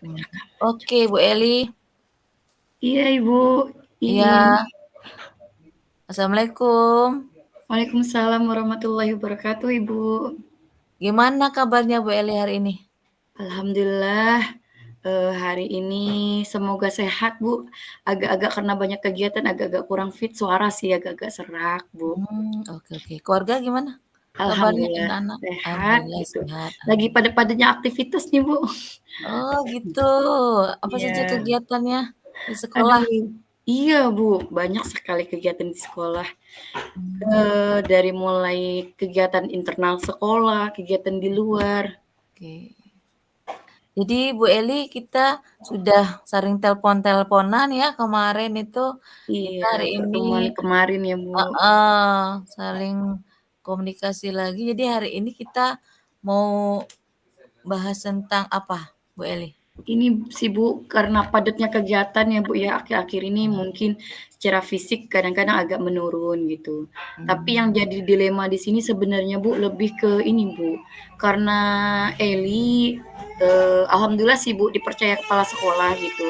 Mhm. Oke, Bu Eli. Iya Ibu Iya. Iin. Assalamualaikum. Waalaikumsalam warahmatullahi wabarakatuh Ibu. Gimana kabarnya Bu Eli hari ini? Alhamdulillah hari ini semoga sehat Bu. Agak-agak karena banyak kegiatan agak-agak kurang fit, suara sih agak-agak serak Bu. Oke oke. Keluarga gimana kabarnya, Alhamdulillah anak-anak? sehat Alhamdulillah gitu. sehat, Lagi pada-padanya aktivitas nih Bu. Oh gitu. Apa saja Iya. kegiatannya di sekolah? Aduh, iya Bu, banyak sekali kegiatan di sekolah. Mmm, Dari mulai kegiatan internal sekolah, kegiatan di luar. oke. Jadi Bu Eli kita sudah sering telepon-teleponan ya kemarin itu. Kita Iya, hari ini pertemuan kemarin ya Bu. heeh, saling komunikasi lagi. Jadi hari ini kita mau bahas tentang apa, Bu Eli? Ini sih Bu, karena padatnya kegiatan ya Bu ya, akhir-akhir ini mungkin secara fisik kadang-kadang agak menurun gitu. Tapi yang Mmm, jadi dilema di sini sebenarnya Bu, lebih ke ini Bu, karena Eli, alhamdulillah sih Bu dipercaya kepala sekolah gitu,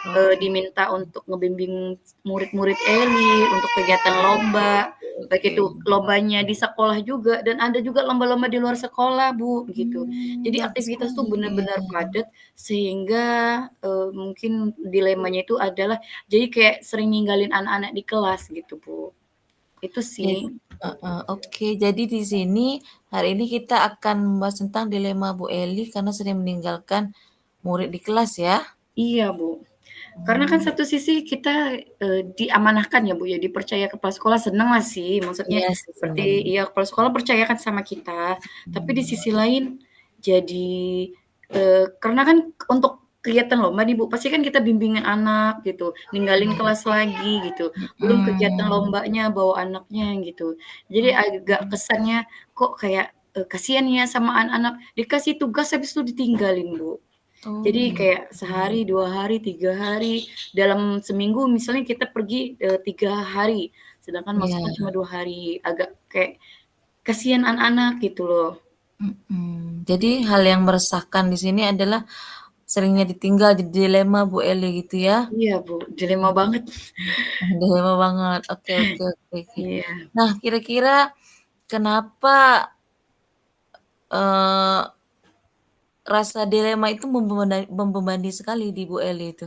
oke diminta untuk ngebimbing murid-murid Eli untuk kegiatan lomba, baik oke. itu lombanya di sekolah juga dan ada juga lomba-lomba di luar sekolah Bu, gitu. Jadi Bagus aktivitas tuh sekali, iya. benar-benar padat sehingga, mungkin dilemanya itu adalah jadi kayak sering ninggalin anak-anak di kelas gitu, Bu. Itu Jad sih. heeh, oke. Jadi di sini hari ini kita akan membahas tentang dilema Bu Eli karena sering meninggalkan murid di kelas ya? Iya, Bu. Karena kan Mmm, satu sisi kita, diamanahkan ya, Bu, ya, dipercaya kepala sekolah seneng lah sih, maksudnya iya sih seperti sebenarnya. ya kepala sekolah percayakan sama kita. Tapi di Mmm, sisi lain jadi, karena kan untuk kegiatan lomba nih, Bu, pasti kan kita bimbingan anak gitu, ninggalin iya, kelas lagi gitu, belum kegiatan mhm, lombanya bawa anaknya gitu. Jadi agak oke. kesannya kok kayak, kasihan ya sama anak-anak, dikasih tugas habis itu ditinggalin, Bu. Oh Jadi gitu, kayak sehari, 2 hari, 3 hari, dalam seminggu misalnya kita pergi, 3 hari, sedangkan iya, masuknya cuma 2 hari, agak kayak kasihan anak-anak gitu loh. Jadi hal yang meresahkan di sini adalah seringnya ditinggal, jadi dilema Bu Eli gitu ya? Iya, Bu, dilema banget. Dilema banget. Oke oke oke oke. Iya. Nah, kira-kira kenapa, eee, rasa dilema itu membebani sekali di Bu Eli itu?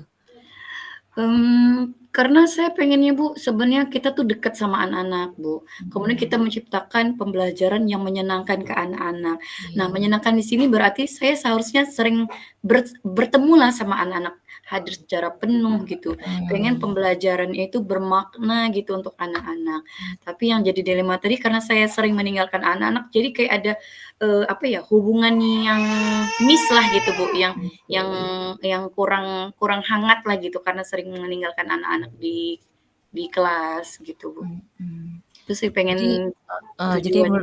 Karena saya pengennya Bu, sebenarnya kita tuh dekat sama anak-anak Bu, kemudian kita Mhm, menciptakan pembelajaran yang menyenangkan ke anak-anak. Nah, iya, menyenangkan di sini berarti saya seharusnya sering bertemulah sama anak-anak, hadir secara penuh gitu, pengen mhm, pembelajarannya itu bermakna gitu untuk anak-anak. Tapi yang jadi dilema tadi karena saya sering meninggalkan anak-anak, jadi kayak ada, apa ya, hubungan yang miss lah gitu Bu, yang oke, yang kurang kurang hangat lah gitu karena sering meninggalkan anak-anak di kelas gitu, Bu. mhm. Itu sih pengen Jadi jadi tujuannya.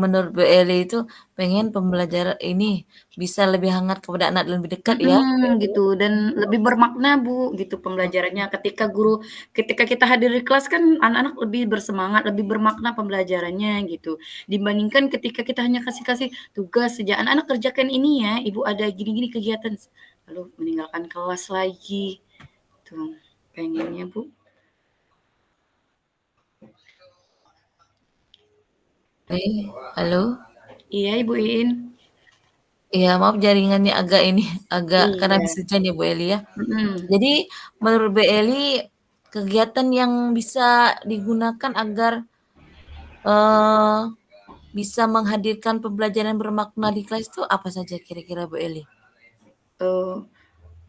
menurut Bu Eli itu pengen pembelajaran ini bisa lebih hangat kepada anak dan lebih dekat ya, Bu Eli ya? Gitu dan lebih bermakna, Bu, gitu Oke, pembelajarannya ketika kita hadir di kelas kan anak-anak lebih bersemangat, lebih bermakna pembelajarannya gitu, dibandingkan ketika kita hanya kasih-kasih tugas saja, "Anak-anak kerjakan ini ya, Ibu ada gini-gini kegiatan," lalu meninggalkan kelas lagi, tuh pengennya, Bu. halo? Iya, Ibu Iin. Iya, maaf jaringannya agak ini, agak karena Iya, habis hujan ya, Bu Eli ya. mhm. Jadi menurut Bu Eli, kegiatan yang bisa digunakan agar, eee, bisa menghadirkan pembelajaran bermakna di kelas itu apa saja kira-kira Bu Eli? Eee,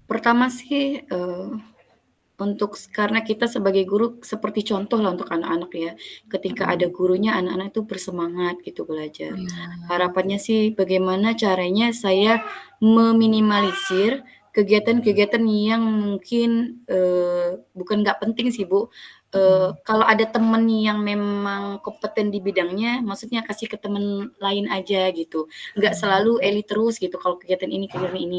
pertama sih, karena kita sebagai guru seperti contoh lah untuk anak-anak ya. Ketika ada Mhm, gurunya, anak-anak itu bersemangat gitu belajar. iya, Harapannya sih bagaimana caranya saya meminimalisir kegiatan-kegiatan yang mungkin, bukan nggak penting sih, Bu, mhm, kalau ada temen yang memang kompeten di bidangnya, maksudnya kasih ke temen lain aja gitu. Nggak mmm, selalu Eli terus gitu kalau kegiatan ini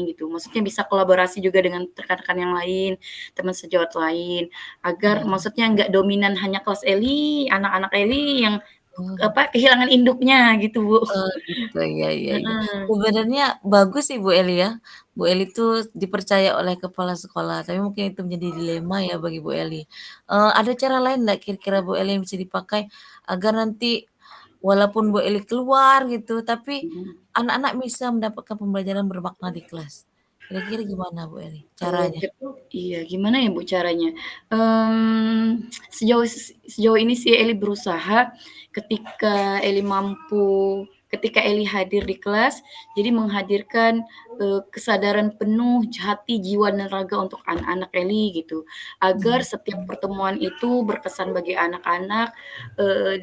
gitu. Maksudnya bisa kolaborasi juga dengan rekan-rekan yang lain, teman sejawat lain, agar iya, maksudnya nggak dominan hanya kelas Eli, anak-anak Eli yang oh apa, gitu. kehilangan induknya gitu, Bu. Oh gitu, iya iya iya. Heeh. Sebenarnya bagus sih Bu Eli ya, Bu Eli tuh dipercaya oleh kepala sekolah, tapi mungkin itu menjadi dilema ya bagi Bu Eli. Ada cara lain nggak kira-kira Bu Eli yang bisa dipakai agar nanti walaupun Bu Eli keluar gitu, tapi Mhm. anak-anak bisa mendapatkan pembelajaran bermakna di kelas. Kira-kira gimana Bu Eli caranya? Ket iya, gimana ya, Bu, caranya? Sejauh ini sih Eli berusaha ketika Eli hadir di kelas, jadi menghadirkan, kesadaran penuh hati, jiwa, dan raga untuk anak-anak Eli gitu, agar Mmm, setiap pertemuan itu berkesan bagi anak-anak,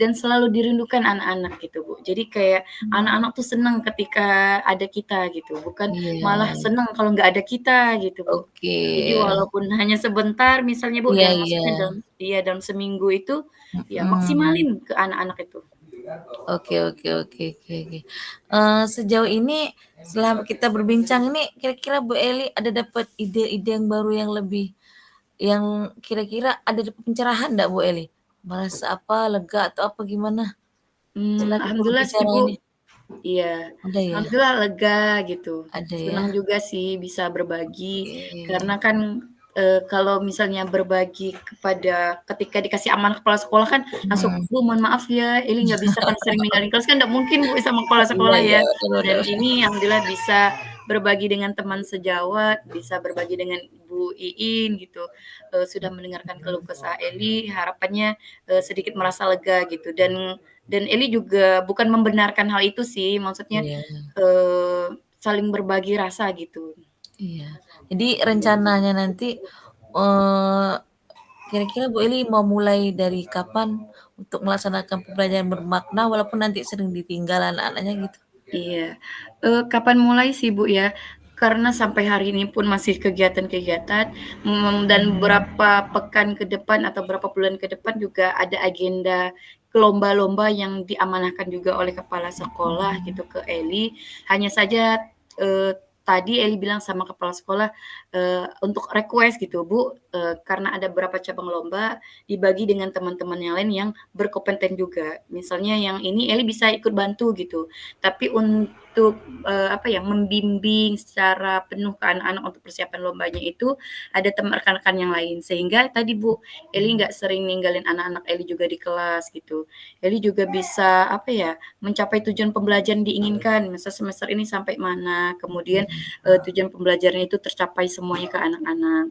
dan selalu dirindukan anak-anak gitu, Bu. Jadi kayak anak-anak tuh senang ketika ada kita gitu, bukan iya, malah senang kalau nggak ada kita gitu, Bu. oke. Jadi walaupun hanya sebentar misalnya, Bu, Iya ya iya, maksudnya dalam seminggu itu, ya mhm. maksimalin ke anak-anak itu. Oke oke oke oke oke. Sejauh ini selama kita berbincang ini kira-kira Bu Eli ada dapat ide-ide yang baru yang lebih yang kira-kira ada dapat pencerahan nggak Bu Eli? Merasa apa, lega atau apa gimana setelah kita Alhamdulillah sih, berbicara Bu. ini? Iya, Ada ya? alhamdulillah lega gitu. Ada ya? Senang juga sih bisa berbagi, Oke. karena kan, kalau misalnya berbagi ketika dikasih amanah kepala sekolah kan langsung, Mhm. "Bu, mohon maaf ya, Eli nggak bisa kan sering ninggalin kelas," kan nggak mungkin, Bu, sama kepala Iya sekolah iya, ya. bener Dan bener. ini alhamdulillah bisa berbagi dengan teman sejawat, bisa berbagi dengan Bu Iin gitu, sudah mendengarkan keluh kesah Eli, harapannya, sedikit merasa lega gitu. Dan Eli juga bukan membenarkan hal itu sih, maksudnya, Iya saling berbagi rasa gitu. iya. Jadi rencananya nanti, eee, kira-kira Bu Eli mau mulai dari kapan untuk melaksanakan pembelajaran bermakna walaupun nanti sering ditinggal anak-anaknya gitu? Iya, kapan mulai sih, Bu, ya, karena sampai hari ini pun masih kegiatan-kegiatan, dan beberapa pekan ke depan atau berapa bulan ke depan juga ada agenda lomba-lomba yang diamanahkan juga oleh kepala sekolah Mhm. gitu ke Eli. Hanya saja, tadi Eli bilang sama kepala sekolah, untuk request gitu, "Bu, karena ada beberapa cabang lomba, dibagi dengan teman-teman yang lain yang berkompeten juga. Misalnya yang ini Eli bisa ikut bantu gitu, tapi untuk, apa ya, membimbing secara penuh ke anak-anak untuk persiapan lombanya itu ada rekan-rekan yang lain. Sehingga tadi, Bu, Eli nggak sering ninggalin anak-anak Eli juga di kelas gitu. Eli juga bisa, apa ya, mencapai tujuan pembelajaran diinginkan, misal semester ini sampai mana, kemudian, Mhm. tujuan pembelajaran itu tercapai semuanya ke anak-anak.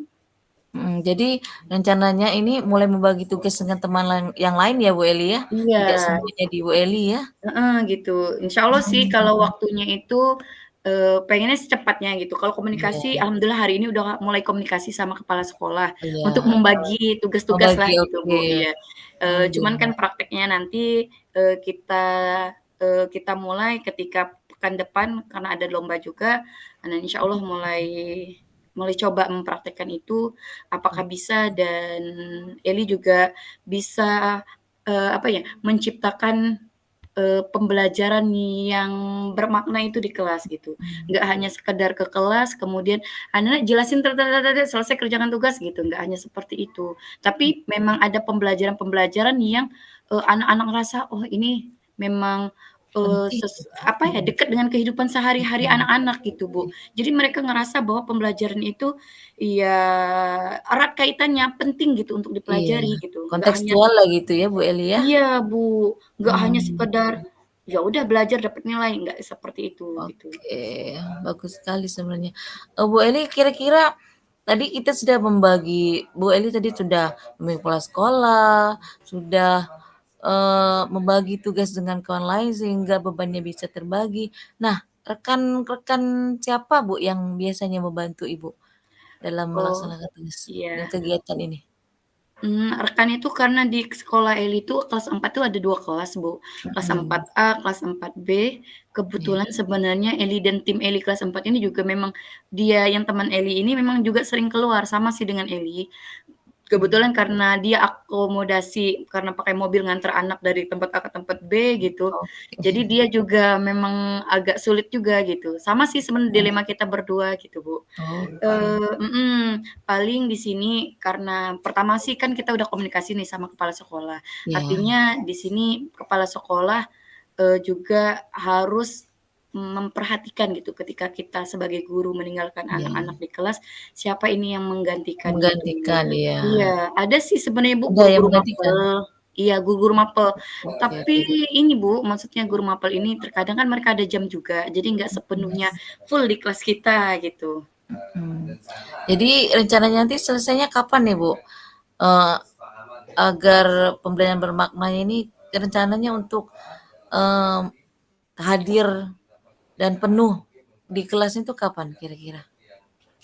Mhm, jadi rencananya ini mulai membagi tugas dengan teman yang lain ya Bu Eli ya? Iya. Tidak semuanya di Bu Eli ya? Heeh, gitu. Insya Allah sih kalau Mmm, waktunya itu, pengennya secepatnya gitu. Kalau iya komunikasi alhamdulillah hari ini udah mulai komunikasi sama kepala sekolah iya. untuk membagi tugas-tugas lah Membagi, gitu, oke. Bu, iya. Cuman kan Alhamdulillah. prakteknya nanti, kita mulai ketika pekan depan karena ada lomba juga, nah insya Allah mulai mulai coba mempraktekkan itu, apakah bisa dan Eli juga bisa, apa ya, menciptakan pembelajaran yang bermakna itu di kelas gitu. Mhm, Nggak hanya sekedar ke kelas kemudian, "Anak jelasin selesai kerjakan tugas," gitu, nggak hanya seperti itu. mhm. Tapi memang ada pembelajaran-pembelajaran yang, anak-anak ngerasa, "Oh ini memang, Penting. apa ya, dekat dengan kehidupan sehari-hari Mhm, anak-anak," gitu, Bu. Jadi mereka ngerasa bahwa pembelajaran itu, ya erat kaitannya, penting gitu untuk iya. dipelajari gitu, nggak hanya Kontekstual lah gitu ya Bu Eli ya? iya, Bu, nggak hanya Mmm, sekedar, ya udah belajar dapat nilai, nggak seperti itu, gitu. oke, bagus sekali sebenarnya. Bu Eli kira-kira tadi kita sudah membagi Bu Eli tadi sudah membimbing kepala sekolah, sudah, membagi tugas dengan kawan lain sehingga bebannya bisa terbagi. Nah, rekan-rekan siapa Bu yang biasanya membantu Ibu dalam Oh, melaksanakan tugas dan iya. kegiatan ini? Rekan itu karena di sekolah Eli itu kelas 4 tuh ada 2 kelas, Bu. Kelas Mhm, 4A, kelas 4B. iya, Kebetulan sebenarnya Eli dan tim Eli kelas 4 ini juga memang dia yang teman Eli ini memang juga sering keluar, sama sih dengan Eli. mmm, Kebetulan karena dia akomodasi karena pakai mobil nganter anak dari tempat A ke tempat B gitu, jadi oke, dia juga memang agak sulit juga gitu. Sama sih sebenarnya mhm, dilema kita berdua gitu, Bu. oke, Paling di sini karena pertama sih kan kita udah komunikasi nih sama kepala sekolah. iya, Artinya di sini kepala sekolah, juga harus memperhatikan gitu ketika kita sebagai guru meninggalkan Iya anak-anak iya. di kelas, siapa ini yang menggantikan gitu. Menggantikan, iya. Iya, ada sih sebenarnya Bu Ada yang guru-guru menggantikan? mapel, iya guru-guru mapel. Oke Tapi oke. ini Bu, maksudnya guru mapel ini terkadang kan mereka ada jam juga, jadi nggak Mhm. sepenuhnya full di kelas kita gitu. Mhm. Jadi rencananya nanti selesainya kapan nih, Bu? Eee, agar pembelajaran bermakna ini rencananya untuk, mmm, hadir dan penuh di kelas itu kapan kira-kira?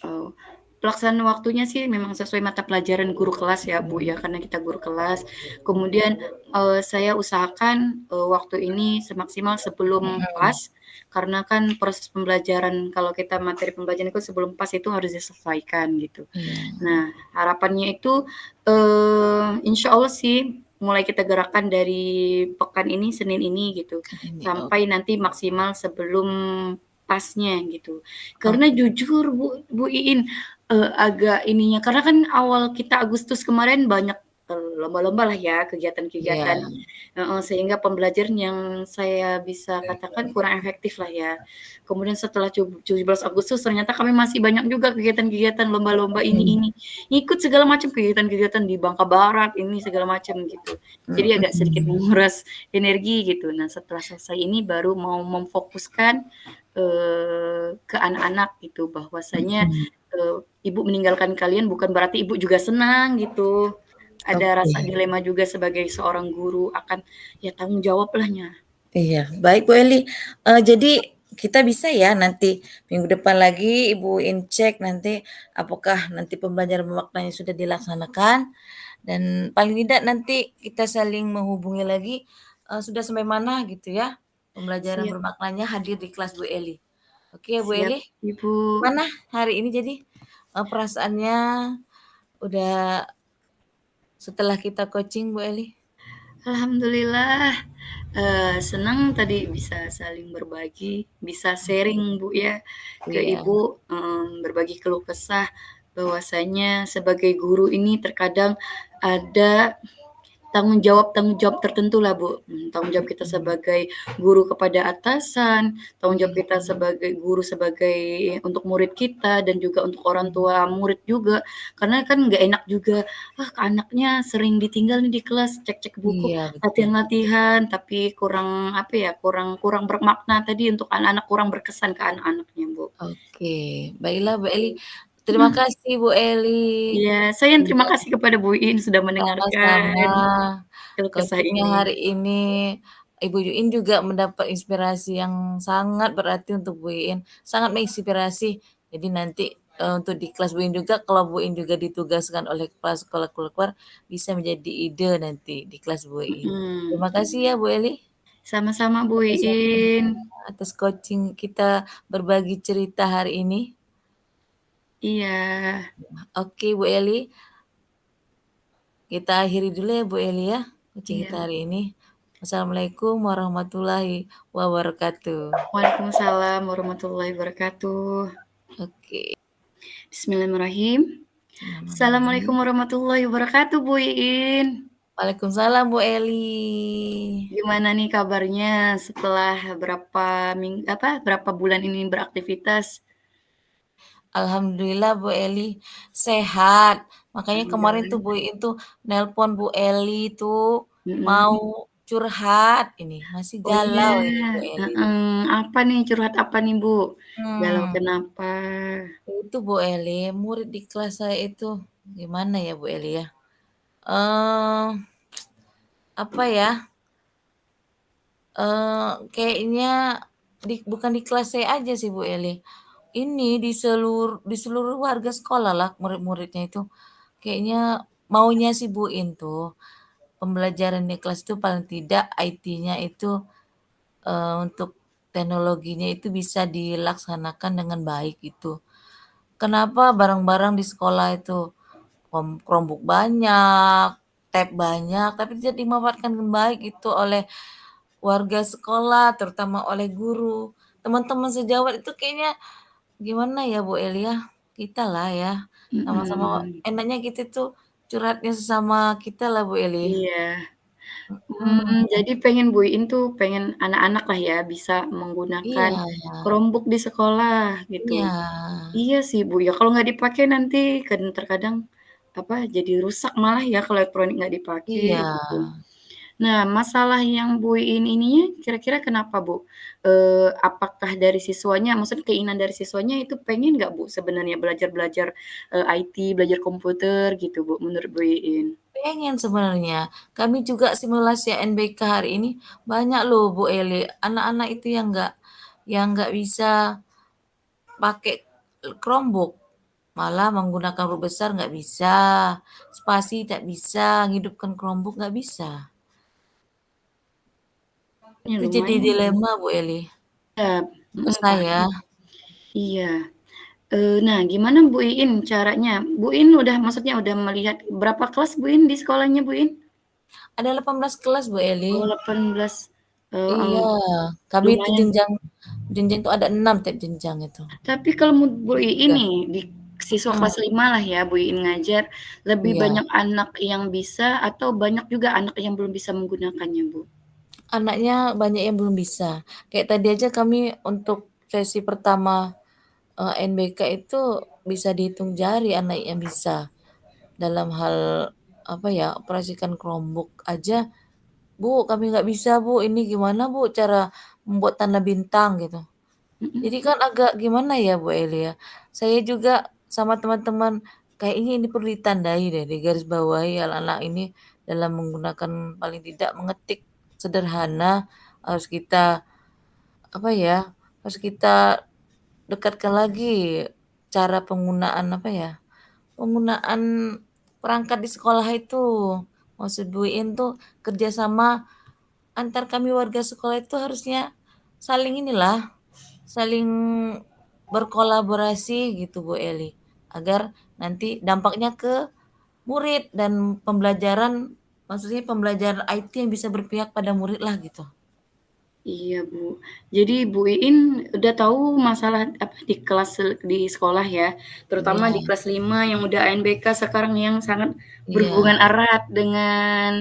Oh, pelaksanaan waktunya sih memang sesuai mata pelajaran guru kelas ya, Bu, ya, karena kita guru kelas. Kemudian, saya usahakan, waktu ini semaksimal sebelum Mhm. PAS, karena kan proses pembelajaran kalau kita materi pembelajaran itu sebelum PAS itu harus diselesaikan gitu. Iya. Nah, harapannya itu, insya Allah sih mulai kita gerakan dari pekan ini, Senin ini gitu, Ini sampai nanti maksimal sebelum PAS-nya gitu. ok Karena jujur Bu Iin, agak ininya karena kan awal kita Agustus kemarin banyak, lomba-lomba lah ya, kegiatan-kegiatan iya. heeh, sehingga pembelajaran yang saya bisa katakan kurang efektif lah ya. Kemudian setelah 17 Agustus ternyata kami masih banyak juga kegiatan-kegiatan lomba-lomba Mhm. ini, ngikut segala macam kegiatan-kegiatan di Bangka Barat, ini segala macam gitu. Jadi agak sedikit Mhm. menguras energi gitu. Nah, setelah selesai ini baru mau memfokuskan, ke anak-anak gitu, bahwasanya, Mhm. ibu meninggalkan kalian bukan berarti ibu juga senang gitu. Ada Oke. rasa dilema juga sebagai seorang guru akan ya tanggung jawab lahnya. Iya, baik Bu Eli. Jadi kita bisa ya nanti minggu depan lagi Ibu cek nanti apakah nanti pembelajaran memaknanya sudah dilaksanakan dan paling tidak nanti kita saling menghubungi lagi, sudah sampai mana gitu ya, pembelajaran Siap bermaknanya hadir di kelas Bu Eli. Oke ya Bu siap, Eli, Ibu. gimana hari ini jadi, perasaannya udah setelah kita coaching Bu Eli? Alhamdulillah, senang tadi bisa saling berbagi, bisa sharing Bu ya, ke Iya, Ibu, berbagi keluh kesah bahwasanya sebagai guru ini terkadang ada tanggung jawab tertentu lah, Bu, tanggung jawab kita mhm, sebagai guru kepada atasan, tanggung jawab iya, kita sebagai guru sebagai untuk murid kita dan juga untuk orang mhm, tua murid juga. Karena kan nggak enak juga, anaknya sering ditinggal nih di kelas, cek-cek buku, iya betul. latihan-latihan, tapi kurang, apa ya, kurang kurang bermakna tadi untuk anak-anak, kurang berkesan ke anak-anaknya, Bu. Oke, baiklah Bu Eli. Terima Mhm, kasih Bu Eli, iya, saya yang terima sudah kasih kepada Bu Iin sudah sama-sama. mendengarkan keluh kesah Coaching-nya ini. hari ini Ibu Yuin juga mendapat inspirasi yang sangat berarti untuk Bu Iin, sangat menginspirasi. Jadi nanti, untuk di kelas Bu Iin juga kalau Bu Iin juga ditugaskan oleh kepala sekolah keluar bisa menjadi ide nanti di kelas Bu Iin. Mhm. Terima kasih ya Bu Eli Sama-sama Bu atas Iin. waktunya, atas coaching kita berbagi cerita hari ini. Iya, Oke Bu Eli, kita akhiri dulu ya Bu Eli ya, coaching kita iya. hari ini. Wassalamualaikum warahmatullahi wabarakatuh. Waalaikumsalam warahmatullahi wabarakatuh. Oke, Bismillahirrahmanirrahim. bismillahirrahmanirrahim. Assalamualaikum warahmatullahi wabarakatuh Bu Iin. Waalaikumsalam Bu Eli. Gimana nih kabarnya setelah berapa bulan ini beraktivitas? Alhamdulillah Bu Eli sehat. Makanya kemarin tuh Alhamdulillah. Bu Iin tuh nelpon Bu Eli tuh mau Mhm. curhat ini, masih Oh iya, galau ini Bu Eli. heeh. Apa nih, curhat apa nih Bu? Galau Hmm, kenapa? itu Bu Eli, murid di kelas saya itu gimana ya Bu Eli ya? Eh, apa ya? Kayaknya bukan di kelas saya aja sih Bu Eli. Ini di seluruh warga sekolah lah murid-muridnya itu. Kayaknya maunya si Bu In tuh, pembelajaran di kelas itu paling tidak IT-nya itu, untuk teknologinya itu bisa dilaksanakan dengan baik gitu. Kenapa barang-barang di sekolah itu Chromebook banyak, tab banyak, tapi tidak dimanfaatkan dengan baik itu oleh warga sekolah, terutama oleh guru. Teman-teman sejawat itu kayaknya gimana ya Bu Eli ya, lah ya, sama-sama Mhm. enaknya kita tuh curhatnya sesama kita lah Bu Eli. Iya. Mhm. Jadi pengen Bu Iin tuh pengen anak-anak lah ya bisa menggunakan Iya Chromebook di sekolah gitu. iya Iya sih Bu, ya kalau nggak dipakai nanti kan terkadang, apa, jadi rusak malah ya kalau elektronik nggak dipakai iya. gitu. Nah, masalah yang Bu Iin ininya kira-kira kenapa Bu? Apakah dari siswanya maksudnya keinginan dari siswanya itu pengen nggak Bu sebenarnya belajar-belajar, IT, belajar komputer gitu Bu menurut Bu Iin? Pengen sebenarnya. Kami juga simulasi NBK hari ini banyak loh Bu Eli, anak-anak itu yang nggak bisa pakai Chromebook, malah menggunakan huruf besar nggak bisa, spasi tak bisa, ngidupkan Chromebook nggak bisa. Ya Itu jadi lumayan ya. dilema Bu Eli, Iya, untuk paham. saya. Iya. Nah gimana Bu Iin caranya? Bu Iin udah maksudnya udah melihat berapa kelas Bu Iin di sekolahnya Bu Iin? Ada 18 kelas Bu Eli. Oh 18, Iya, kami itu lumayan. jenjang jenjang itu ada 6 tiap jenjang itu. Tapi kalau Bu Iin 3. nih, di siswa Mhm, kelas 5 lah ya Bu Iin ngajar, lebih iya. banyak anak yang bisa atau banyak juga anak yang belum bisa menggunakannya Bu? Anaknya banyak yang belum bisa. Kayak tadi aja kami untuk sesi pertama, NBK itu bisa dihitung jari anak yang bisa. Dalam hal, apa ya, operasikan Chromebook aja, "Bu, kami nggak bisa Bu, ini gimana Bu cara membuat tanda bintang?" Gitu. Mhm, Jadi kan agak gimana ya Bu Eli ya, saya juga sama teman-teman, kayaknya ini perlu ditandai deh, digarisbawahi anak-anak ini dalam menggunakan paling tidak mengetik sederhana harus kita, apa ya, harus kita dekatkan lagi cara penggunaan, apa ya, penggunaan perangkat di sekolah itu. Maksud Buin tuh kerjasama antar kami warga sekolah itu harusnya saling inilah, saling berkolaborasi gitu Bu Eli, agar nanti dampaknya ke murid dan pembelajaran maksudnya pembelajaran IT yang bisa berpihak pada murid lah gitu. iya Bu. Jadi Bu Iin udah tahu masalah apa di kelas di sekolah ya, terutama Iya di kelas 5 yang udah ANBK sekarang yang sangat iya berhubungan erat dengan,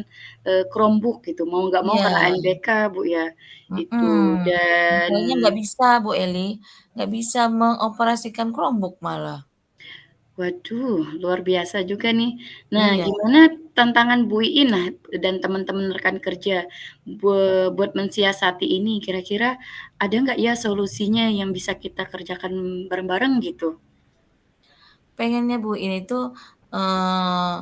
Chromebook gitu, mau nggak mau karena iya, ANBK Bu ya, itu. mhm. Dan Masalahnya nggak bisa Bu Eli, nggak bisa mengoperasikan Chromebook malah. waduh, luar biasa juga nih. Nah, Iya. gimana tantangan Bu Iin nah dan teman-teman rekan kerja buat mensiasati ini, kira-kira ada nggak ya solusinya yang bisa kita kerjakan bareng-bareng gitu? Pengennya Bu ini tuh, eee,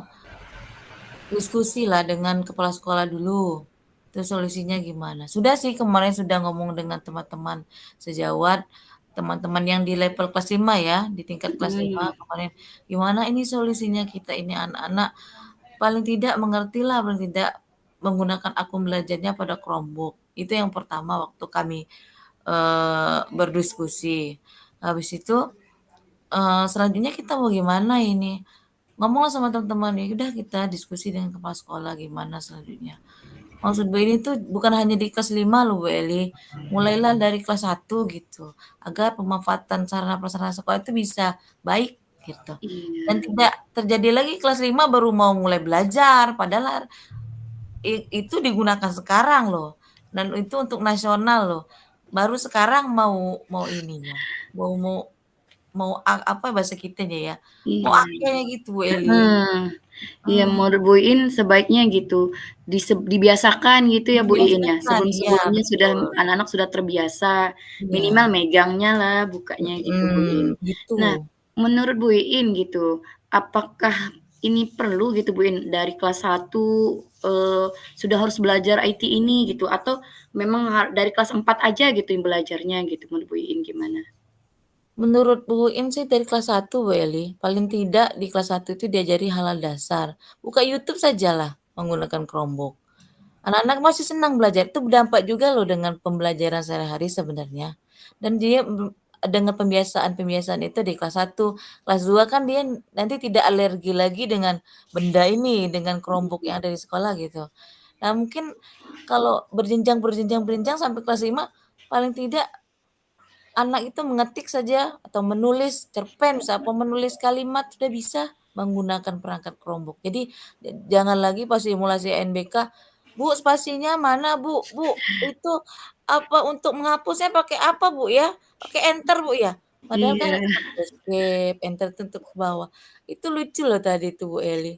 diskusilah dengan kepala sekolah dulu, terus solusinya gimana. Sudah sih kemarin sudah ngomong dengan teman-teman sejawat, teman-teman yang di level kelas 5 ya, di tingkat kelas 5 Mhm, kemarin, "Gimana ini solusinya kita ini anak-anak paling tidak mengertilah, paling tidak menggunakan akun belajarnya pada Chromebook." Itu yang pertama waktu kami, berdiskusi. Habis itu selanjutnya kita mau gimana ini? Ngomonglah sama teman-teman, ya udah kita diskusi dengan kepala sekolah gimana selanjutnya. Maksud Bu ini tuh bukan hanya di kelas 5 loh Bu Eli, mulailah dari kelas 1 gitu, agar pemanfaatan sarana prasarana sekolah itu bisa baik gitu. Dan iya, tidak terjadi lagi kelas 5 baru mau mulai belajar, padahal itu digunakan sekarang loh, dan itu untuk nasional loh. Baru sekarang mau mau ininya, mau mau mau apa bahasa kitanya ya, mau iya, akhirnya gitu Bu Eli. heeh. Iya, Mmm, menurut Bu Iin sebaiknya gitu, dibiasakan gitu ya Bu Iin ya, dibiasakan, iya sebelum-sebelumnya sudah betul, anak-anak sudah terbiasa, minimal iya, megangnya lah, bukanya gitu Bu Iin. gitu. Nah, menurut Bu Iin gitu, apakah ini perlu gitu Bu Iin, dari kelas 1, sudah harus belajar IT ini gitu, atau memang dari kelas 4 aja gitu yang belajarnya gitu, menurut Bu Iin gimana? Menurut Bu Uin sih dari kelas 1 Bu Eli, paling tidak di kelas 1 itu diajari hal-hal dasar. Buka YouTube sajalah menggunakan Chromebook. Anak-anak masih senang belajar, itu berdampak juga loh dengan pembelajaran sehari-hari sebenarnya. Dan dia dengan pembiasaan-pembiasaan itu di kelas 1, kelas 2 kan dia nanti tidak alergi lagi dengan benda ini, dengan Chromebook yang ada di sekolah gitu. Nah mungkin kalau berjenjang sampai kelas 5, paling tidak anak itu mengetik saja atau menulis cerpen misal apa menulis kalimat sudah bisa menggunakan perangkat Chromebook. Jadi jangan lagi pas simulasi NBK "Bu, spasinya mana Bu? Bu, itu apa untuk menghapusnya pakai apa Bu ya? Pakai enter Bu ya?" Padahal kan Iya, tetap escape, enter tuh untuk ke bawah. Itu lucu loh tadi tuh Bu Eli.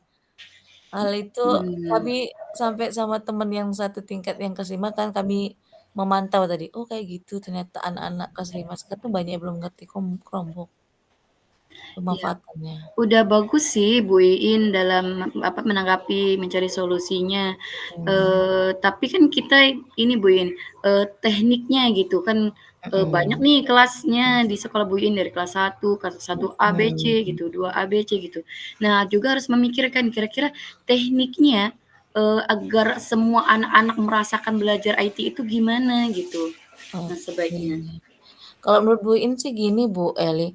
Hal itu bener. kami sampai sama temen yang satu tingkat yang kelas 5 kan kami memantau tadi, oh kayak gitu ternyata anak-anak kelas 5 sekarang tuh banyak yang belum ngerti Chromebook, Iya. pemanfaatannya. Udah bagus sih Bu Iin dalam apa, menanggapi, mencari solusinya. Mhm, Tapi kan kita ini Bu Iin, tekniknya gitu kan, banyak mhm, nih kelasnya di sekolah Bu Iin dari kelas 1, kelas 1A, B, C mhm, gitu, 2A, B, C gitu. Nah, juga harus memikirkan kira-kira tekniknya, agar semua anak-anak merasakan belajar IT itu gimana gitu. Nah, oke. sebaiknya. Kalau menurut Bu Iin sih gini Bu Eli,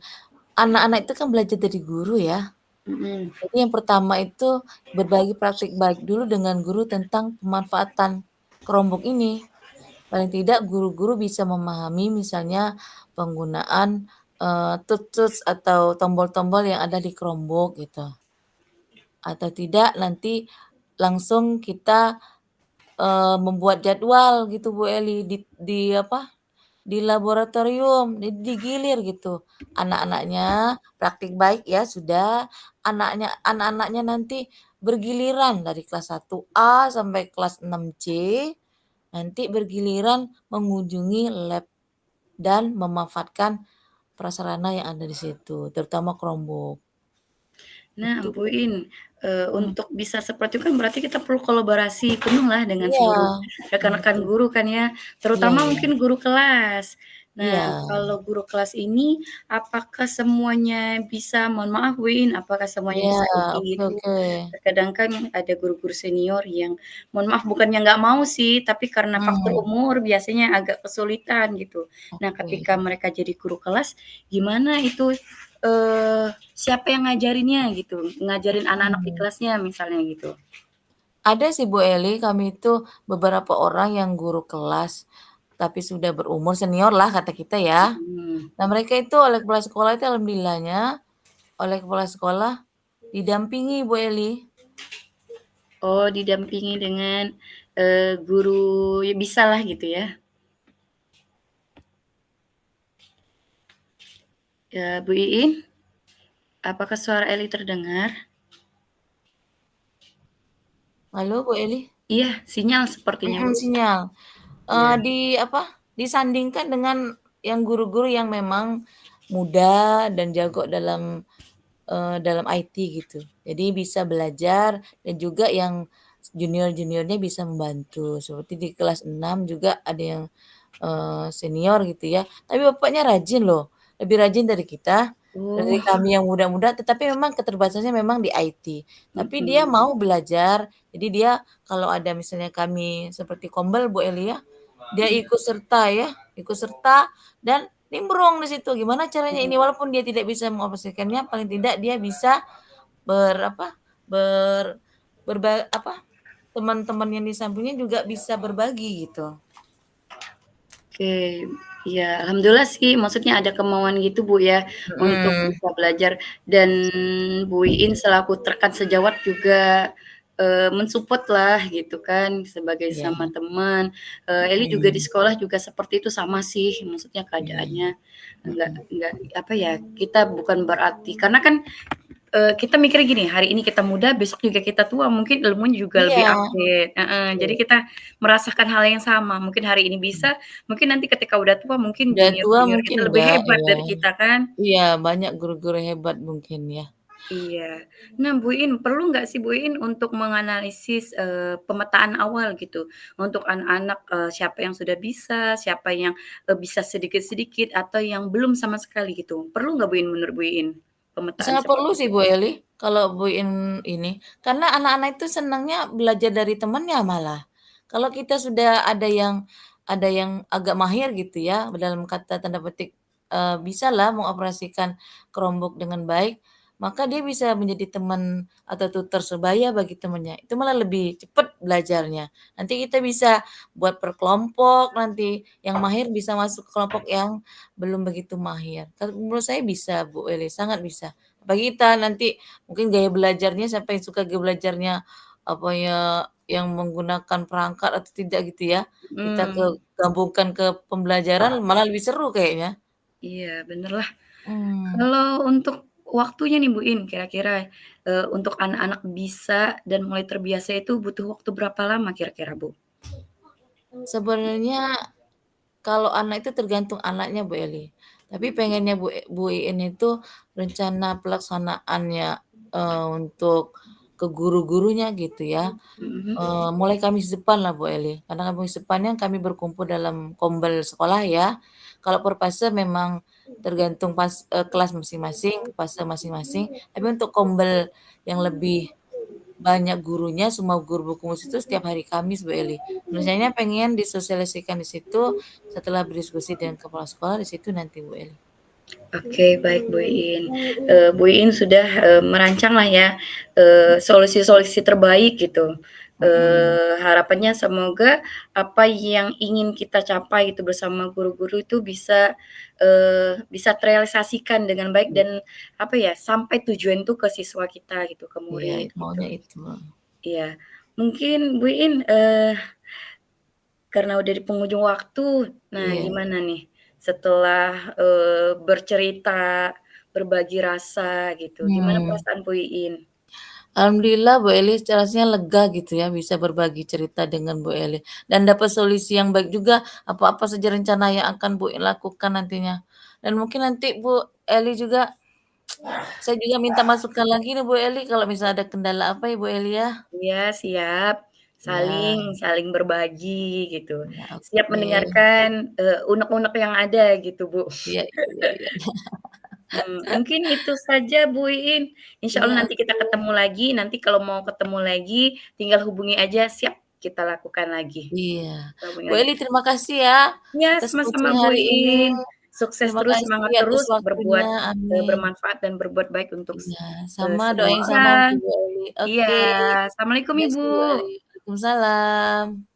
anak-anak itu kan belajar dari guru ya. Mhm. Jadi yang pertama itu berbagi praktik baik dulu dengan guru tentang pemanfaatan Chromebook ini. Paling tidak guru-guru bisa memahami misalnya penggunaan, tools-tools atau tombol-tombol yang ada di Chromebook gitu. Atau tidak nanti langsung kita, membuat jadwal gitu Bu Eli di apa, di laboratorium, digilir gitu. Anak-anaknya praktik baik ya sudah, anak-anaknya nanti bergiliran dari kelas 1A sampai kelas 6C, nanti bergiliran mengunjungi lab dan memanfaatkan prasarana yang ada di situ, terutama Chromebook, Nah, itu. Bu Iin, Mhm, untuk bisa seperti itu kan berarti kita perlu kolaborasi penuh lah dengan iya, seluruh rekan-rekan betul, guru kan ya, iya terutama iya mungkin guru kelas. Nah, iya kalau guru kelas ini apakah semuanya bisa mohon maaf Bu Iin, apakah semuanya iya, bisa IT oke gitu? oke, Terkadang kan ada guru-guru senior yang mohon maaf bukannya nggak mau sih, tapi karena faktor mmm, umur biasanya agak kesulitan gitu. Nah, oke, ketika mereka jadi guru kelas, gimana itu, siapa yang ngajarinnya gitu, ngajarin anak-anak di mhm. kelasnya misalnya gitu. Ada sih Bu Eli, kami itu beberapa orang yang guru kelas, tapi sudah berumur senior lah kata kita ya. Mhm. Nah mereka itu oleh kepala sekolah itu alhamdulillahnya, oleh kepala sekolah didampingi Bu Eli. Oh, didampingi dengan, guru ya bisalah gitu ya. Bu Iin, apakah suara Eli terdengar? Halo Bu Eli? Iya, sinyal sepertinya Mhm, Bu. sinyal. Iya. Di apa, disandingkan dengan yang guru-guru yang memang muda dan jago dalam IT gitu. Jadi bisa belajar dan juga yang junior-juniornya bisa membantu. Seperti di kelas 6 juga ada yang, senior gitu ya, tapi bapaknya rajin loh, lebih rajin dari kita, dari Oh, kami yang muda-muda, tetapi memang keterbatasannya memang di IT. Tapi dia mhm. mau belajar, jadi dia kalau ada misalnya kami seperti Kombel Bu Eli ya, dia ikut serta ya, ikut serta dan nimbrung di situ, gimana caranya ini, walaupun dia tidak bisa mengoperasikannya, paling tidak dia bisa apa, ber apa, teman-teman yang di sampingnya juga bisa berbagi gitu. Oke, ya alhamdulillah sih maksudnya ada kemauan gitu Bu ya, untuk Mhm, bisa belajar dan Bu Iin selaku rekan sejawat juga, men-support-lah gitu kan sebagai iya, sama teman, Eli juga di mhm, sekolah juga seperti itu sama sih maksudnya iya, keadaannya, mhm. enggak apa ya, kita bukan berarti karena kan kita mikirnya gini, hari ini kita muda, besok juga kita tua, mungkin ilmunya juga lebih Iya, update heeh, jadi betul, kita merasakan hal yang sama, mungkin hari ini mhm. bisa, mungkin nanti ketika udah tua mungkin Udah tua junior-junior mungkin kita lebih enggak, hebat iya. dari kita kan. Iya, banyak guru-guru hebat mungkin ya. Iya. Nah, Bu Iin, perlu nggak sih Bu Iin untuk menganalisis, pemetaan awal gitu, untuk anak-anak, siapa yang sudah bisa, siapa yang, bisa sedikit-sedikit, atau yang belum sama sekali gitu, perlu nggak Bu Iin menurut Bu Iin, pemetaan Sangat perlu seperti sih itu? Bu Eli, kalau Bu In ini, karena anak-anak itu senangnya belajar dari temannya malah. Kalau kita sudah ada yang agak mahir gitu ya, dalam kata tanda petik, bisalah mengoperasikan Chromebook dengan baik, maka dia bisa menjadi teman atau tutor sebaya bagi temannya, itu malah lebih cepat belajarnya. Nanti kita bisa buat per kelompok nanti, yang mahir bisa masuk kelompok yang belum begitu mahir. Kalau menurut saya bisa Bu Eli, sangat bisa. Apalagi kita nanti mungkin gaya belajarnya siapa yang suka gaya belajarnya, apa ya, yang menggunakan perangkat atau tidak gitu ya, kita Mhm. gabungkan ke pembelajaran malah lebih seru kayaknya. Iya, bener lah. Mmm. Kalau untuk waktunya nih, Bu In, kira-kira, untuk anak-anak bisa dan mulai terbiasa itu butuh waktu berapa lama kira-kira, Bu? Sebenarnya kalau anak itu tergantung anaknya, Bu Eli. Tapi pengennya Bu Iin itu rencana pelaksanaannya, untuk ke guru-gurunya gitu ya, Mhm. mulai Kamis depan lah Bu Eli. Karena Kamis depannya kami berkumpul dalam kombel sekolah ya. Kalau per fase memang tergantung kelas masing-masing, fase masing-masing. Tapi untuk kombel yang lebih banyak gurunya, semua guru berkumpul situ setiap hari Kamis, Bu Eli. Rencananya pengen disosialisasikan di situ, setelah berdiskusi dengan kepala sekolah di situ nanti, Bu Eli. Oke, baik Bu Iin. Bu Iin sudah, merancanglah ya, solusi-solusi terbaik gitu. Mhm, Harapannya semoga apa yang ingin kita capai itu bersama guru-guru itu bisa terrealisasikan dengan baik iya dan apa ya, sampai tujuan itu ke siswa kita gitu, ke iya, murid gitu. maunya itu. Iya. Mungkin Bu Iin, karena udah di penghujung waktu, nah Iya, gimana nih setelah, bercerita, berbagi rasa gitu, gimana mmm. perasaan Bu Iin? Alhamdulillah Bu Eli rasanya lega gitu ya bisa berbagi cerita dengan Bu Eli, dan dapat solusi yang baik juga apa-apa saja rencana yang akan Bu lakukan nantinya. Dan mungkin nanti Bu Eli juga saya juga minta masukan lagi nih Bu Eli kalau misalnya ada kendala apa ya Bu Eli ya. Iya siap, Iya saling saling berbagi gitu, iya siap oke. mendengarkan, unek-unek yang ada gitu Bu. Iya iya iya iya. Mungkin itu saja Bu Iin, insya Iya Allah nanti kita oke. ketemu lagi, nanti kalau mau ketemu lagi tinggal hubungi aja, siap kita lakukan lagi, Iya. kita hubungi Bu lagi. Eli terima kasih ya Iya, atas sama-sama coaching Bu hari ini. Iin. Sukses Terima terus, kasih semangat atas terus waktunya, berbuat, amin. bermanfaat dan berbuat baik untuk Iya, sama semua doain sama orang. untuk Bu Eli. Iya, Oke, assalamualaikum makasih Ibu. Bu Eli. Waalaikumsalam.